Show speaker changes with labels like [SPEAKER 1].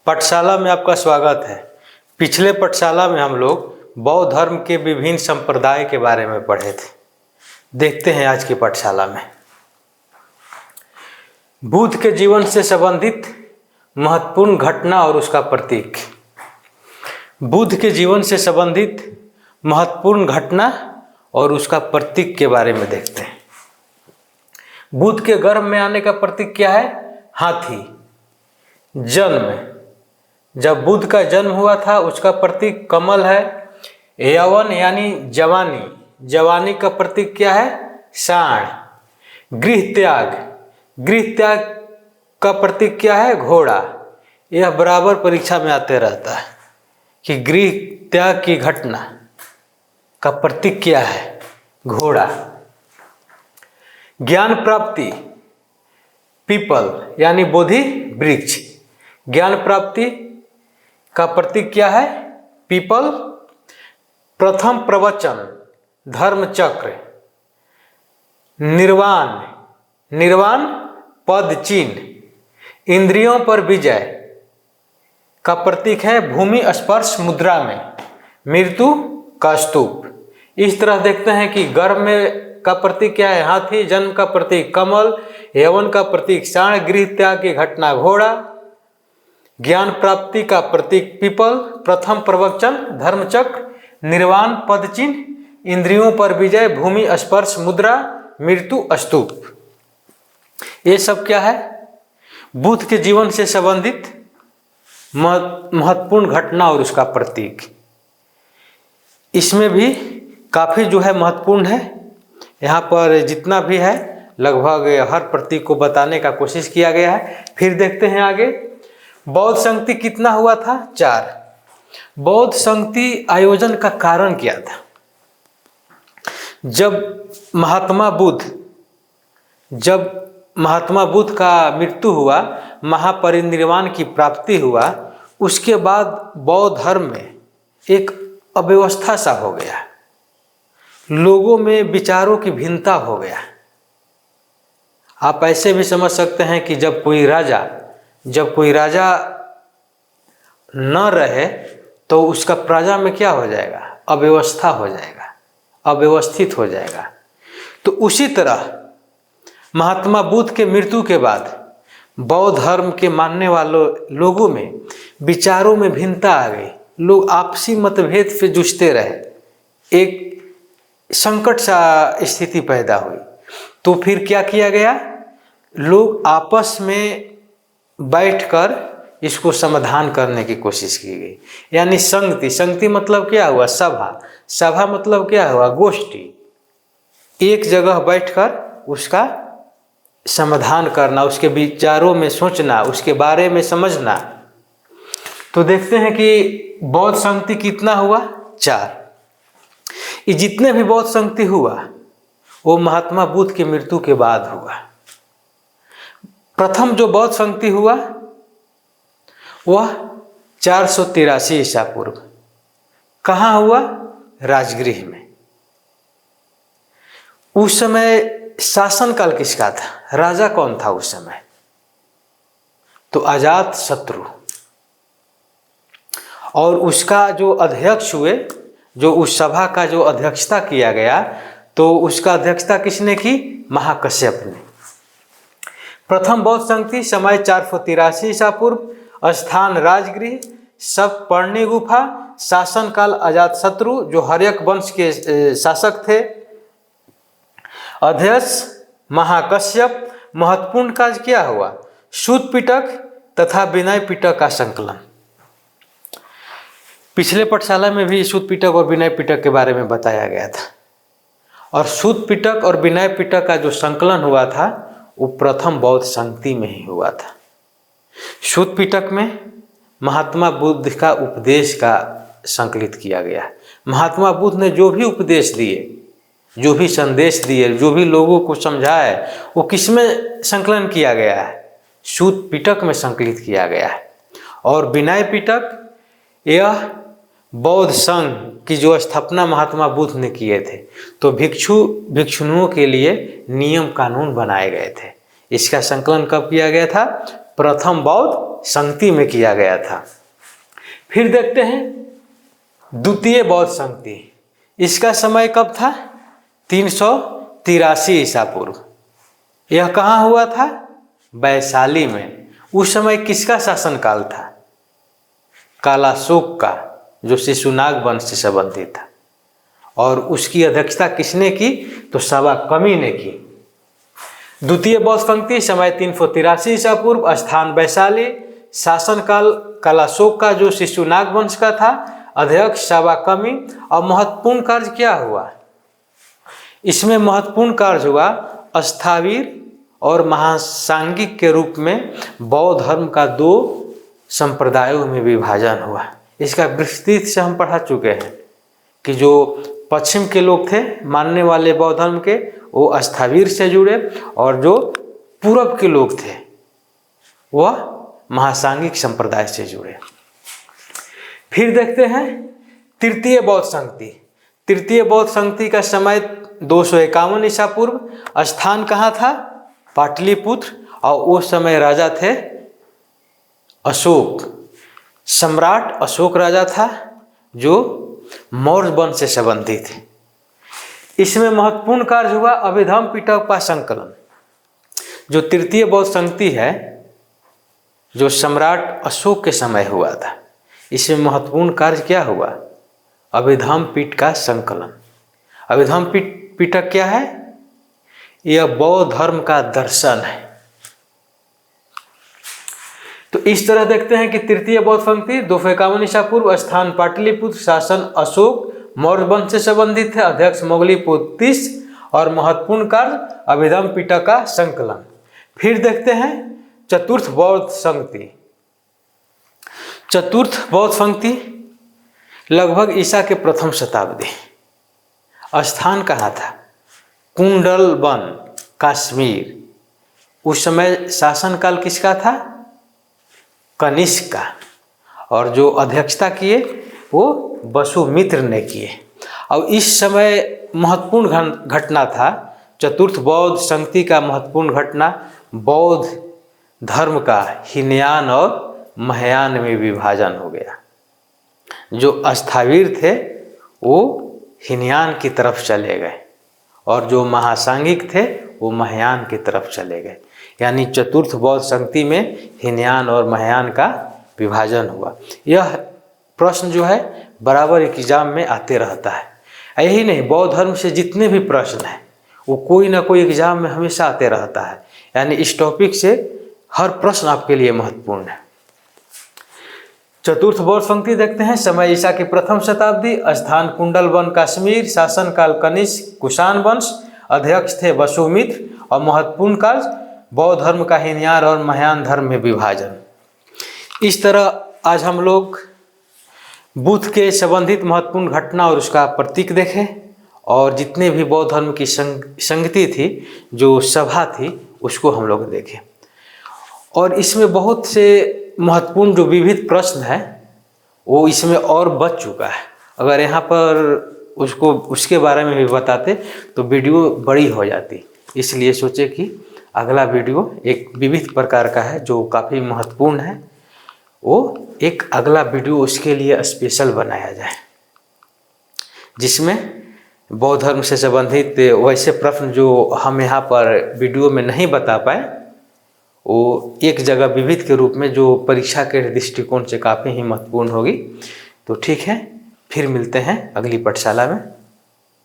[SPEAKER 1] पाठशाला में आपका स्वागत है। पिछले पाठशाला में हम लोग बौद्ध धर्म के विभिन्न संप्रदाय के बारे में पढ़े थे। देखते हैं आज की पाठशाला में बुद्ध के जीवन से संबंधित महत्वपूर्ण घटना और उसका प्रतीक। बुद्ध के जीवन से संबंधित महत्वपूर्ण घटना और उसका प्रतीक के बारे में देखते हैं। बुद्ध के गर्भ में आने का प्रतीक क्या है? हाथी। जन्म, जब बुद्ध का जन्म हुआ था उसका प्रतीक कमल है। यौवन यानी जवानी, जवानी का प्रतीक क्या है? सांड। गृह त्याग, गृह त्याग का प्रतीक क्या है? घोड़ा। यह बराबर परीक्षा में आते रहता है कि गृह त्याग की घटना का प्रतीक क्या है? घोड़ा। ज्ञान प्राप्ति, पीपल यानी बोधि वृक्ष। ज्ञान प्राप्ति का प्रतीक क्या है? पीपल। प्रथम प्रवचन, धर्म चक्र। निर्वाण, निर्वाण पद चिन्ह। इंद्रियों पर विजय का प्रतीक है भूमि स्पर्श मुद्रा में। मृत्यु का स्तूप। इस तरह देखते हैं कि गर्भ में का प्रतीक क्या है? हाथी। जन्म का प्रतीक कमल। यौवन का प्रतीक सांड। गृह त्याग की घटना घोड़ा। ज्ञान प्राप्ति का प्रतीक पीपल। प्रथम प्रवचन धर्मचक्र। निर्वाण पद चिन्ह। इंद्रियों पर विजय भूमि स्पर्श मुद्रा। मृत्यु स्तूप। ये सब क्या है? बुद्ध के जीवन से संबंधित महत्वपूर्ण घटना और उसका प्रतीक। इसमें भी काफ़ी जो है महत्वपूर्ण है। यहाँ पर जितना भी है लगभग हर प्रतीक को बताने का कोशिश किया गया है। फिर देखते हैं आगे। बौद्ध संगति कितना हुआ था? 4। बौद्ध संगति आयोजन का कारण क्या था? जब महात्मा बुद्ध का मृत्यु हुआ, महापरिनिर्वाण की प्राप्ति हुआ, उसके बाद बौद्ध धर्म में एक अव्यवस्था सा हो गया। लोगों में विचारों की भिन्नता हो गया। आप ऐसे भी समझ सकते हैं कि जब कोई राजा न रहे तो उसका प्रजा में क्या हो जाएगा? अव्यवस्था हो जाएगा, अव्यवस्थित हो जाएगा। तो उसी तरह महात्मा बुद्ध के मृत्यु के बाद बौद्ध धर्म के मानने वालों लोगों में विचारों में भिन्नता आ गई। लोग आपसी मतभेद से जूझते रहे। एक संकट सा स्थिति पैदा हुई। तो फिर क्या किया गया? लोग आपस में बैठकर इसको समाधान करने की कोशिश की गई। यानी संगति मतलब क्या हुआ? सभा मतलब क्या हुआ? गोष्ठी। एक जगह बैठकर उसका समाधान करना, उसके विचारों में सोचना, उसके बारे में समझना। तो देखते हैं कि बौद्ध संगति कितना हुआ? 4। ये जितने भी बौद्ध संगति हुआ वो महात्मा बुद्ध के मृत्यु के बाद हुआ। प्रथम जो बौद्ध संगति हुआ वह 483 ईसा पूर्व। कहाँ हुआ? राजगृह में। उस समय शासनकाल किसका था? राजा कौन था उस समय? तो अजात शत्रु। और उसका जो अध्यक्ष हुए, जो उस सभा का जो अध्यक्षता किया गया, तो उसका अध्यक्षता किसने की? महाकश्यप ने। प्रथम बौद्ध संगति समय 483 ईसा पूर्व। स्थान राजगृह। सब पर्णी गुफा। शासनकाल अजात शत्रु जो हर्यक वंश के शासक थे। अध्यक्ष महाकश्यप। महत्वपूर्ण कार्य क्या हुआ? सूत पिटक तथा विनय पिटक का संकलन। पिछले पाठशाला में भी सूत पिटक और विनय पिटक के बारे में बताया गया था। और सूत पिटक और विनय पिटक का जो संकलन हुआ था वो प्रथम बौद्ध संगति में ही हुआ था। सूत पिटक में महात्मा बुद्ध का उपदेश का संकलित किया गया। महात्मा बुद्ध ने जो भी उपदेश दिए, जो भी संदेश दिए, जो भी लोगों को समझाए, वो किस में संकलन किया गया है? सूत पिटक में संकलित किया गया है। और विनय पिटक यह बौद्ध संघ की जो स्थापना महात्मा बुद्ध ने किए थे, तो भिक्षुओं के लिए नियम कानून बनाए गए थे। इसका संकलन कब किया गया था? प्रथम बौद्ध संगति में किया गया था। फिर देखते हैं द्वितीय बौद्ध संगति, इसका समय कब था? 383 ईसा पूर्व। यह कहाँ हुआ था? वैशाली में। उस समय किसका शासनकाल था? कालाशोक का, जो शिशुनाग वंश से संबंधित था। और उसकी अध्यक्षता किसने की? तो सवाकमी ने की। द्वितीय बौद्ध संगति, समय 383 ईसा पूर्व, स्थान वैशाली, शासनकाल कालाशोक का जो शिशुनाग वंश का था, अध्यक्ष सवाकमी। और महत्वपूर्ण कार्य क्या हुआ? इसमें महत्वपूर्ण कार्य हुआ स्थावीर और महासांगिक के रूप में बौद्ध धर्म का 2 संप्रदायों में विभाजन हुआ। इसका विस्तृत से हम पढ़ा चुके हैं कि जो पश्चिम के लोग थे मानने वाले बौद्ध धर्म के, वो स्थावीर से जुड़े, और जो पूरब के लोग थे वह महासांगिक संप्रदाय से जुड़े। फिर देखते हैं तृतीय बौद्ध संगति। तृतीय बौद्ध संगति का समय 251 ईसा पूर्व, स्थान कहाँ था? पाटलिपुत्र। और उस समय राजा थे अशोक, सम्राट अशोक राजा था, जो मौर्य वंश से संबंधित थे। इसमें महत्वपूर्ण कार्य हुआ अभिधम्म पिटक का संकलन। जो तृतीय बौद्ध संगति है, जो सम्राट अशोक के समय हुआ था, इसमें महत्वपूर्ण कार्य क्या हुआ? अभिधम्म पिटक का संकलन। अभिधम्म पिटक क्या है? यह बौद्ध धर्म का दर्शन है। तो इस तरह देखते हैं कि तृतीय बौद्ध संगति 251 ईसा पूर्व, स्थान पाटलिपुत्र, शासन अशोक, मौर्य वंश से संबंधित है, अध्यक्ष मोगलीपुत्र 30, और महत्वपूर्ण कार्य अभिधम्म पिटक का संकलन। फिर देखते हैं चतुर्थ बौद्ध संगति। चतुर्थ बौद्ध संगति लगभग ईसा के प्रथम शताब्दी। स्थान कहाँ था? कुंडलवन, कश्मीर। उस समय शासनकाल किसका था? कनिष्क का। और जो अध्यक्षता किए वो वसुमित्र ने किए। और इस समय महत्वपूर्ण घटना था चतुर्थ बौद्ध संगति का महत्वपूर्ण घटना, बौद्ध धर्म का हीनयान और महायान में विभाजन हो गया। जो स्थावीर थे वो हीनयान की तरफ चले गए, और जो महासांगिक थे वो महायान की तरफ चले गए। यानी चतुर्थ बौद्ध संगति में हीनयान और महायान का विभाजन हुआ। यह प्रश्न जो है बराबर एग्जाम में आते रहता है। यही नहीं, बौद्ध धर्म से जितने भी प्रश्न हैं वो कोई ना कोई एग्जाम में हमेशा आते रहता है। यानी इस टॉपिक से हर प्रश्न आपके लिए महत्वपूर्ण है। चतुर्थ बौद्ध संगति देखते हैं, समय ईसा की प्रथम शताब्दी, स्थान कुंडलवन कश्मीर, शासनकाल कनिष्क कुषाण वंश, अध्यक्ष थे वसुमित्र, और महत्वपूर्ण कार्य बौद्ध धर्म का हीनयान और महायान धर्म में विभाजन। इस तरह आज हम लोग बुद्ध के संबंधित महत्वपूर्ण घटना और उसका प्रतीक देखें, और जितने भी बौद्ध धर्म की संगति थी, जो सभा थी, उसको हम लोग देखें। और इसमें बहुत से महत्वपूर्ण जो विविध प्रश्न हैं वो इसमें और बच चुका है। अगर यहाँ पर उसके बारे में भी बताते तो वीडियो बड़ी हो जाती। इसलिए सोचे कि अगला वीडियो एक विविध प्रकार का है जो काफ़ी महत्वपूर्ण है, वो एक अगला वीडियो उसके लिए स्पेशल बनाया जाए, जिसमें बौद्ध धर्म से संबंधित वैसे प्रश्न जो हम यहाँ पर वीडियो में नहीं बता पाए, वो एक जगह विविध के रूप में जो परीक्षा के दृष्टिकोण से काफ़ी ही महत्वपूर्ण होगी। तो ठीक है, फिर मिलते हैं अगली पाठशाला में।